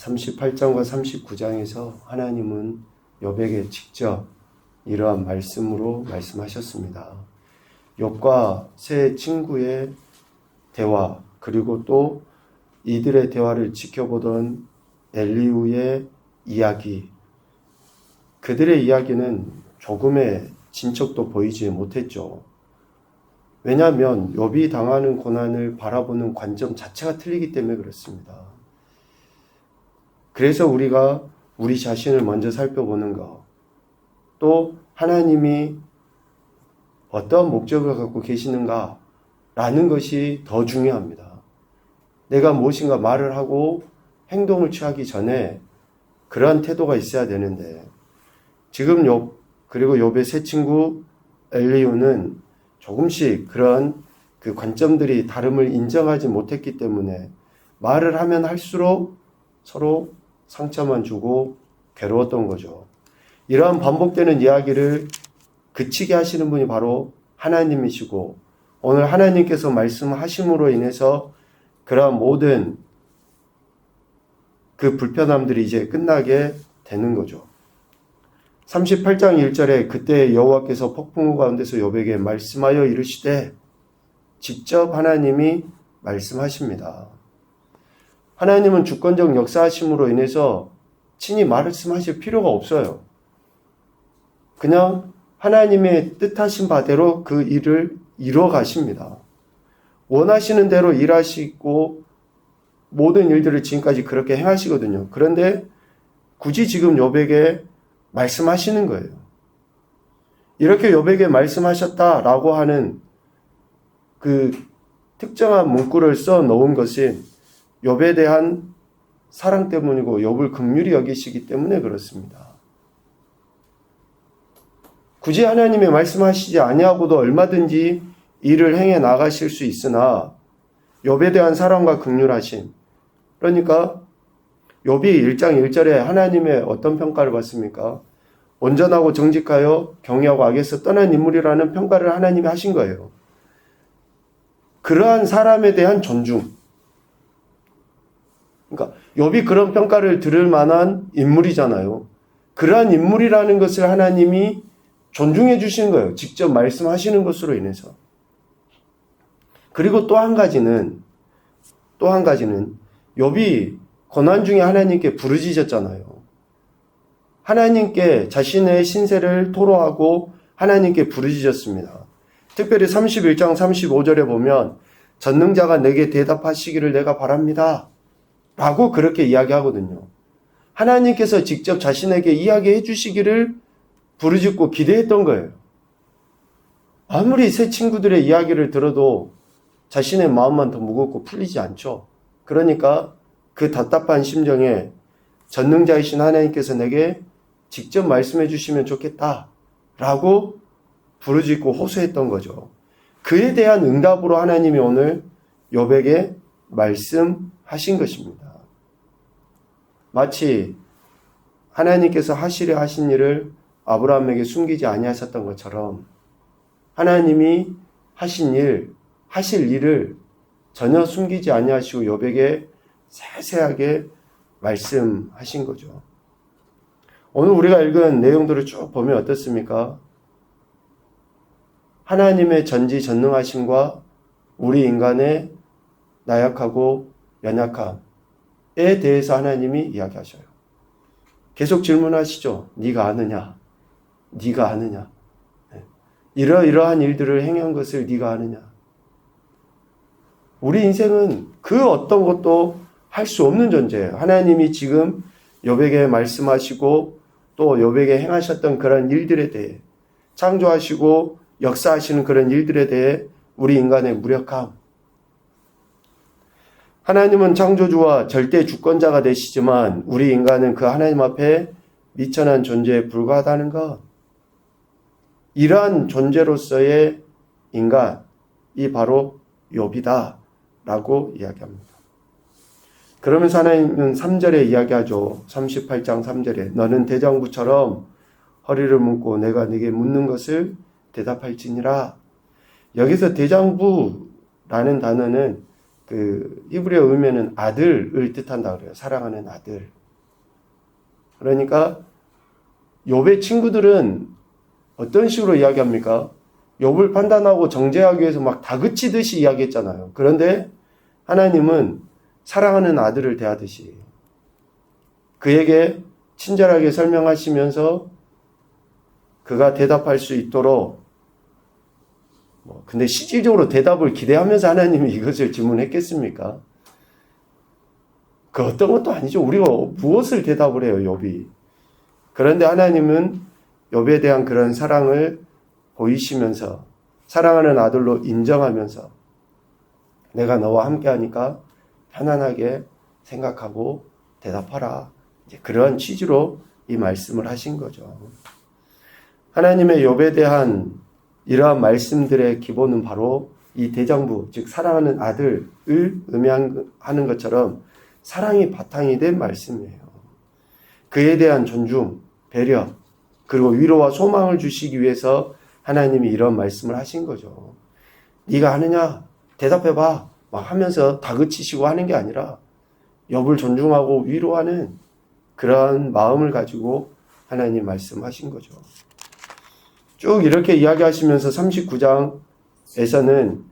38장과 39장에서 하나님은 욥에게 직접 이러한 말씀으로 말씀하셨습니다. 욥과 세 친구의 대화, 그리고 또 이들의 대화를 지켜보던 엘리후의 이야기, 그들의 이야기는 조금의 진척도 보이지 못했죠. 왜냐하면 욥이 당하는 고난을 바라보는 관점 자체가 틀리기 때문에 그렇습니다. 그래서 우리가 우리 자신을 먼저 살펴보는 것, 또 하나님이 어떠한 목적을 갖고 계시는가 라는 것이 더 중요합니다. 내가 무엇인가 말을 하고 행동을 취하기 전에 그러한 태도가 있어야 되는데, 지금 욥, 그리고 욥의 세 친구 엘리후는 조금씩 그런 그 관점들이 다름을 인정하지 못했기 때문에 말을 하면 할수록 서로 상처만 주고 괴로웠던 거죠. 이러한 반복되는 이야기를 그치게 하시는 분이 바로 하나님이시고, 오늘 하나님께서 말씀하심으로 인해서 그러한 모든 그 불편함들이 이제 끝나게 되는 거죠. 38장 1절에 그때 여호와께서 폭풍우 가운데서 욥에게 말씀하여 이르시되, 직접 하나님이 말씀하십니다. 하나님은 주권적 역사하심으로 인해서 친히 말씀하실 필요가 없어요. 그냥 하나님의 뜻하신 바대로 그 일을 이루어 가십니다. 원하시는 대로 일하시고 모든 일들을 지금까지 그렇게 행하시거든요. 그런데 굳이 지금 욥에게 말씀하시는 거예요. 이렇게 욥에게 말씀하셨다라고 하는 그 특정한 문구를 써 놓은 것이 욥에 대한 사랑 때문이고 욥을 긍휼히 여기시기 때문에 그렇습니다. 굳이 하나님의 말씀하시지 아니하고도 얼마든지 일을 행해 나가실 수 있으나 욥에 대한 사랑과 긍휼하심, 그러니까 욥이 1장 1절에 하나님의 어떤 평가를 받습니까? 온전하고 정직하여 경외하고 악에서 떠난 인물이라는 평가를 하나님이 하신 거예요. 그러한 사람에 대한 존중. 그러니까 욥이 그런 평가를 들을 만한 인물이잖아요. 그러한 인물이라는 것을 하나님이 존중해 주시는 거예요. 직접 말씀하시는 것으로 인해서. 그리고 또 한 가지는 욥이 고난 중에 하나님께 부르짖었잖아요. 하나님께 자신의 신세를 토로하고 하나님께 부르짖었습니다. 특별히 31장 35절에 보면 전능자가 내게 대답하시기를 내가 바랍니다 라고 그렇게 이야기하거든요. 하나님께서 직접 자신에게 이야기해 주시기를 부르짖고 기대했던 거예요. 아무리 새 친구들의 이야기를 들어도 자신의 마음만 더 무겁고 풀리지 않죠. 그러니까 그 답답한 심정에 전능자이신 하나님께서 내게 직접 말씀해 주시면 좋겠다라고 부르짖고 호소했던 거죠. 그에 대한 응답으로 하나님이 오늘 욥에게 말씀하신 것입니다. 마치 하나님께서 하시려 하신 일을 아브라함에게 숨기지 아니하셨던 것처럼 하나님이 하실 일을 전혀 숨기지 아니하시고 욥에게 세세하게 말씀하신 거죠. 오늘 우리가 읽은 내용들을 쭉 보면 어떻습니까? 하나님의 전지전능하심과 우리 인간의 나약하고 연약함에 대해서 하나님이 이야기하셔요. 계속 질문하시죠. 네가 아느냐? 네가 아느냐? 이러이러한 일들을 행한 것을 네가 아느냐? 우리 인생은 그 어떤 것도 할 수 없는 존재예요. 하나님이 지금 욥에게 말씀하시고 또 욥에게 행하셨던 그런 일들에 대해, 창조하시고 역사하시는 그런 일들에 대해 우리 인간의 무력함, 하나님은 창조주와 절대 주권자가 되시지만 우리 인간은 그 하나님 앞에 미천한 존재에 불과하다는 것, 이러한 존재로서의 인간이 바로 욥이다 라고 이야기합니다. 그러면서 하나님은 3절에 이야기하죠. 38장 3절에 너는 대장부처럼 허리를 묶고 내가 네게 묻는 것을 대답할지니라. 여기서 대장부라는 단어는 그 히브리어 의미는 아들을 뜻한다 그래요. 사랑하는 아들. 그러니까 욥의 친구들은 어떤 식으로 이야기합니까? 욥을 판단하고 정죄하기 위해서 막 다그치듯이 이야기했잖아요. 그런데 하나님은 사랑하는 아들을 대하듯이 그에게 친절하게 설명하시면서 그가 대답할 수 있도록 근데 실질적으로 대답을 기대하면서 하나님이 이것을 질문했겠습니까? 그 어떤 것도 아니죠. 우리가 무엇을 대답을 해요, 욥이. 그런데 하나님은 욥에 대한 그런 사랑을 보이시면서 사랑하는 아들로 인정하면서 내가 너와 함께하니까 편안하게 생각하고 대답하라. 이제 그런 취지로 이 말씀을 하신 거죠. 하나님의 욥에 대한 이러한 말씀들의 기본은 바로 이 대장부, 즉 사랑하는 아들을 의미하는 것처럼 사랑이 바탕이 된 말씀이에요. 그에 대한 존중, 배려, 그리고 위로와 소망을 주시기 위해서 하나님이 이런 말씀을 하신 거죠. 네가 하느냐? 대답해봐. 막 하면서 다그치시고 하는 게 아니라 욥을 존중하고 위로하는 그러한 마음을 가지고 하나님 말씀하신 거죠. 쭉 이렇게 이야기하시면서 39장에서는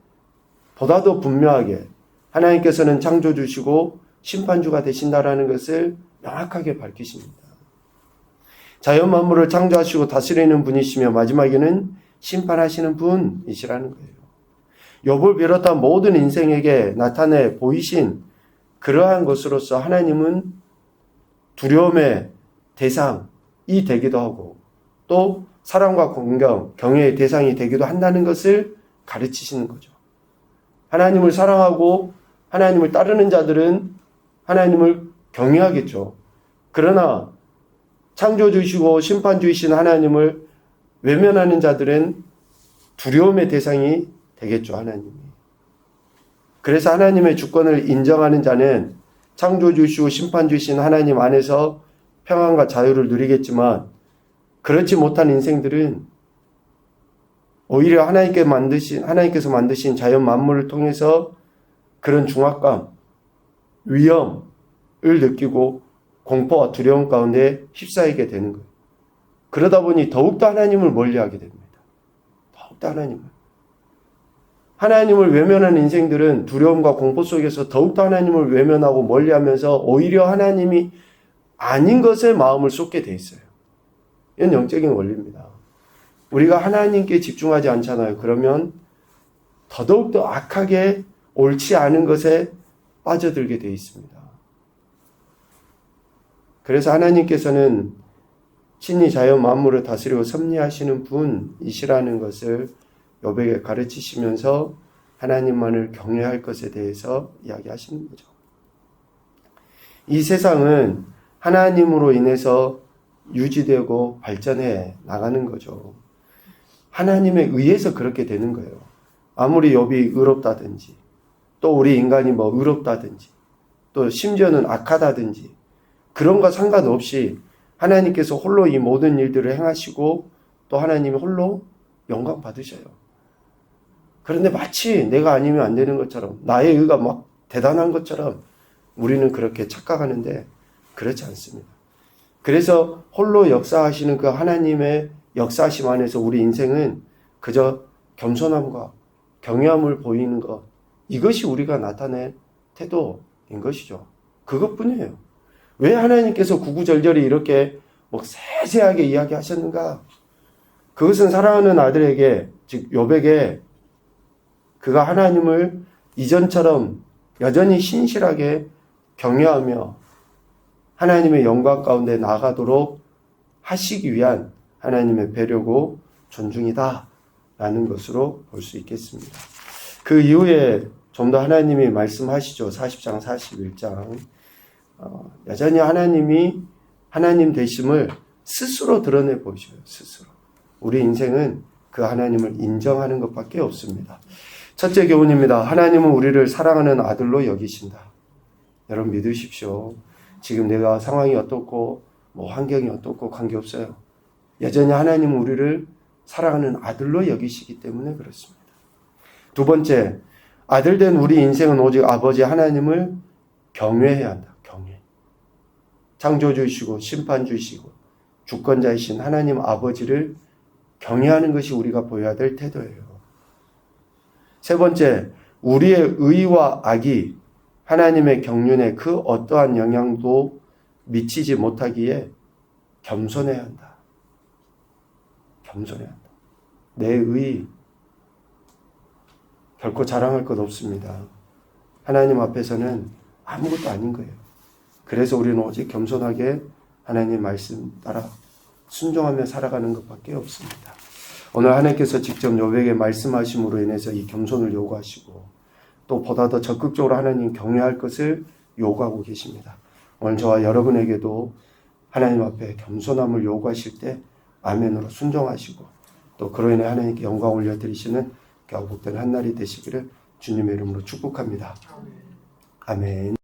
보다 더 분명하게 하나님께서는 창조주시고 심판주가 되신다라는 것을 명확하게 밝히십니다. 자연 만물을 창조하시고 다스리는 분이시며 마지막에는 심판하시는 분이시라는 거예요. 욥을 비롯한 모든 인생에게 나타내 보이신 그러한 것으로서 하나님은 두려움의 대상이 되기도 하고 또 사랑과 공경, 경외의 대상이 되기도 한다는 것을 가르치시는 거죠. 하나님을 사랑하고 하나님을 따르는 자들은 하나님을 경외하겠죠. 그러나 창조주시고 심판주이신 하나님을 외면하는 자들은 두려움의 대상이 되겠죠, 하나님이. 그래서 하나님의 주권을 인정하는 자는 창조주시고 심판주이신 하나님 안에서 평안과 자유를 누리겠지만 그렇지 못한 인생들은 오히려 하나님께서 만드신 자연 만물을 통해서 그런 중압감, 위험을 느끼고 공포와 두려움 가운데 휩싸이게 되는 거예요. 그러다 보니 더욱더 하나님을 멀리하게 됩니다. 더욱더 하나님을 외면하는 인생들은 두려움과 공포 속에서 더욱더 하나님을 외면하고 멀리하면서 오히려 하나님이 아닌 것에 마음을 쏟게 돼 있어요. 이건 영적인 원리입니다. 우리가 하나님께 집중하지 않잖아요. 그러면 더더욱더 악하게 옳지 않은 것에 빠져들게 돼 있습니다. 그래서 하나님께서는 친히 자연 만물을 다스리고 섭리하시는 분이시라는 것을 욥에게 가르치시면서 하나님만을 경외할 것에 대해서 이야기하시는 거죠. 이 세상은 하나님으로 인해서 유지되고 발전해 나가는 거죠. 하나님에 의해서 그렇게 되는 거예요. 아무리 욥이 의롭다든지 또 우리 인간이 의롭다든지 또 심지어는 악하다든지 그런 거 상관없이 하나님께서 홀로 이 모든 일들을 행하시고 또 하나님이 홀로 영광 받으셔요. 그런데 마치 내가 아니면 안 되는 것처럼 나의 의가 막 대단한 것처럼 우리는 그렇게 착각하는데 그렇지 않습니다. 그래서 홀로 역사하시는 그 하나님의 역사하심 안에서 우리 인생은 그저 겸손함과 경외함을 보이는 것, 이것이 우리가 나타낸 태도인 것이죠. 그것뿐이에요. 왜 하나님께서 구구절절히 이렇게 세세하게 이야기하셨는가? 그것은 사랑하는 아들에게, 즉 욥에게 그가 하나님을 이전처럼 여전히 신실하게 경외하며 하나님의 영광 가운데 나가도록 하시기 위한 하나님의 배려고 존중이다 라는 것으로 볼 수 있겠습니다. 그 이후에 좀 더 하나님이 말씀하시죠. 40장 41장 여전히 하나님이 하나님 되심을 스스로 드러내 보이셔요. 스스로. 우리 인생은 그 하나님을 인정하는 것밖에 없습니다. 첫째 교훈입니다. 하나님은 우리를 사랑하는 아들로 여기신다. 여러분 믿으십시오. 지금 내가 상황이 어떻고 환경이 어떻고 관계없어요. 여전히 하나님은 우리를 사랑하는 아들로 여기시기 때문에 그렇습니다. 두 번째, 아들된 우리 인생은 오직 아버지 하나님을 경외해야 한다. 경외. 창조주이시고 심판주이시고 주권자이신 하나님 아버지를 경외하는 것이 우리가 보여야 될 태도예요. 세 번째, 우리의 의와 악이 하나님의 경륜에 그 어떠한 영향도 미치지 못하기에 겸손해야 한다. 겸손해야 한다. 내 의 결코 자랑할 것 없습니다. 하나님 앞에서는 아무것도 아닌 거예요. 그래서 우리는 오직 겸손하게 하나님 말씀 따라 순종하며 살아가는 것밖에 없습니다. 오늘 하나님께서 직접 욥에게 말씀하심으로 인해서 이 겸손을 요구하시고 또 보다 더 적극적으로 하나님 경외할 것을 요구하고 계십니다. 오늘 저와 여러분에게도 하나님 앞에 겸손함을 요구하실 때 아멘으로 순종하시고 또 그로 인해 하나님께 영광 올려드리시는 복된 한 날이 되시기를 주님의 이름으로 축복합니다. 아멘.